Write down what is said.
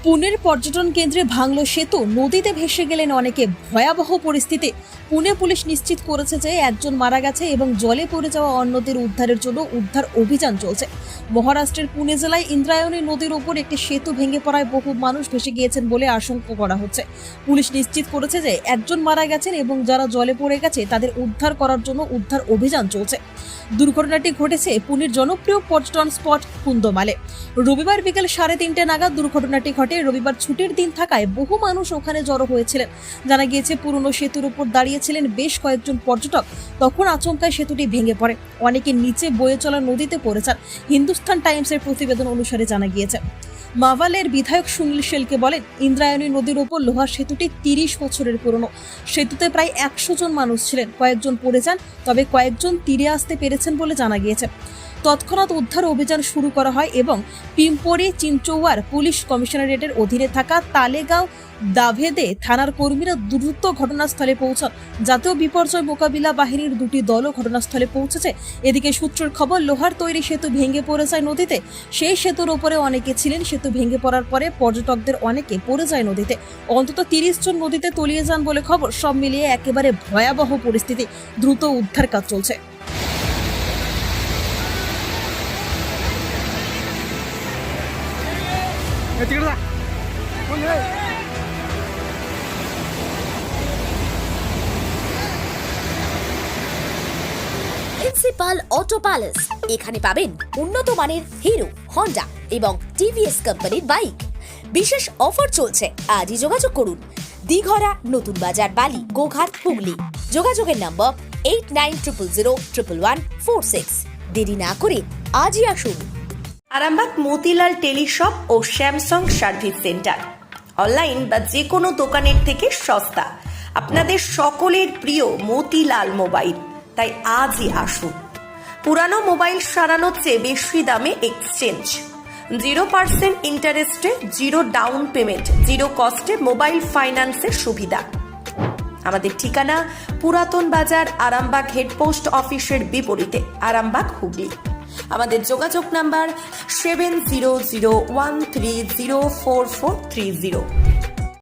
পুনের পর্যটন কেন্দ্রে ভাঙল সেতু, নদীতে ভেসে গেলেন অনেকে। ভয়াবহ পরিস্থিতি। পুনে পুলিশ নিশ্চিত করেছে যে একজন মারা গেছে এবং জলে পড়ে যাওয়া অন্যদের উদ্ধারের জন্য উদ্ধার অভিযান চলছে। মহারাষ্ট্রের পুনে জেলায় ইন্দ্রায়ণী নদীর উপর একটি সেতু ভেঙে পড়ায় বহু মানুষ ভেসে গিয়েছেন বলে আশঙ্কা করা হচ্ছে। পুলিশ নিশ্চিত করেছে যে একজন মারা গেছেন এবং যারা জলে পড়ে গেছে তাদের উদ্ধার করার জন্য উদ্ধার অভিযান চলছে। দুর্ঘটনাটি ঘটেছে পুনের জনপ্রিয় পর্যটন স্পট কুন্দমালে। রবিবার বিকেল 3:30 নাগাদ দুর্ঘটনাটি ঘটে। রবিবার ছুটির দিন থাকায় বহু মানুষ ওখানে জড়ো হয়েছিলেন। জানা গিয়েছে, পুরনো সেতুর উপর দাঁড়িয়েছিলেন বেশ কয়েকজন পর্যটক। তখন আচমকায় সেতুটি ভেঙে পড়ে। অনেকে নিচে বয়ে চলা নদীতে পড়ে যান। হিন্দুস্তান টাইমসের প্রতিবেদন অনুসারে জানা গিয়েছে, মাভালের বিধায়ক সুনীল শেলকে বলেন, ইন্দ্রায়ণী নদীর ওপর লোহার সেতুটি 30 বছরের পুরনো। সেতুতে প্রায় 100 জন মানুষ ছিলেন। কয়েকজন পড়ে যান, তবে কয়েকজন তীরে আসতে পেরেছেন বলে জানা গিয়েছে। তৎক্ষণাৎ উদ্ধার অভিযান শুরু করা হয় এবং পিম্পরি চিনচৌয়ার পুলিশ কমিশনারেটের অধীনে থাকা তালেগাঁও দাভেদে থানার কর্মীরা দ্রুত ঘটনাস্থলে পৌঁছান। জাতীয় বিপর্যয় মোকাবিলা বাহিনীর 2টি দলও ঘটনাস্থলে পৌঁছেছে। এদিকে সূত্রের খবর, লোহার তৈরি সেতু ভেঙে পড়ে যায় নদীতে। সেই সেতুর ওপরে অনেকে ছিলেন। সেতু ভেঙে পড়ার পরে পর্যটকদের অনেকে পড়ে যায় নদীতে। অন্তত 30 জন নদীতে তলিয়ে যান বলে খবর। সব মিলিয়ে একেবারে ভয়াবহ পরিস্থিতি। দ্রুত উদ্ধার কাজ চলছে। প্রিন্সিপাল অটো প্যালেস, এখানে পাবেন উন্নত মানের হিরো, হন্ডা এবং টিভিএস কোম্পানির বাইক। বিশেষ অফার চলছে, আজই যোগাযোগ করুন। দিঘরা, নতুন বাজার, বালি, গোঘাট, হুগলি। যোগাযোগের নম্বর 8900011146। দেরি না করে আজই আসুন। আরামবাগ মতিলাল টেলিশপ ও স্যামসাং সার্ভিস সেন্টার, অনলাইন বা যে কোনো দোকানের থেকে সস্তা। আপনাদের সকলের প্রিয় মতিলাল মোবাইল, তাই আজই আসুন। পুরানো মোবাইল সারানোর চেয়ে বেশি দামে এক্সচেঞ্জ, 0% ইন্টারেস্টে, 0 ডাউন পেমেন্ট, 0 কস্টে মোবাইল ফাইন্যান্সের সুবিধা। আমাদের ঠিকানা পুরাতন বাজার, আরামবাগ হেডপোস্ট অফিসের বিপরীতে, আরামবাগ, হুগলি। আমাদের যোগাযোগ নাম্বার 7001304430।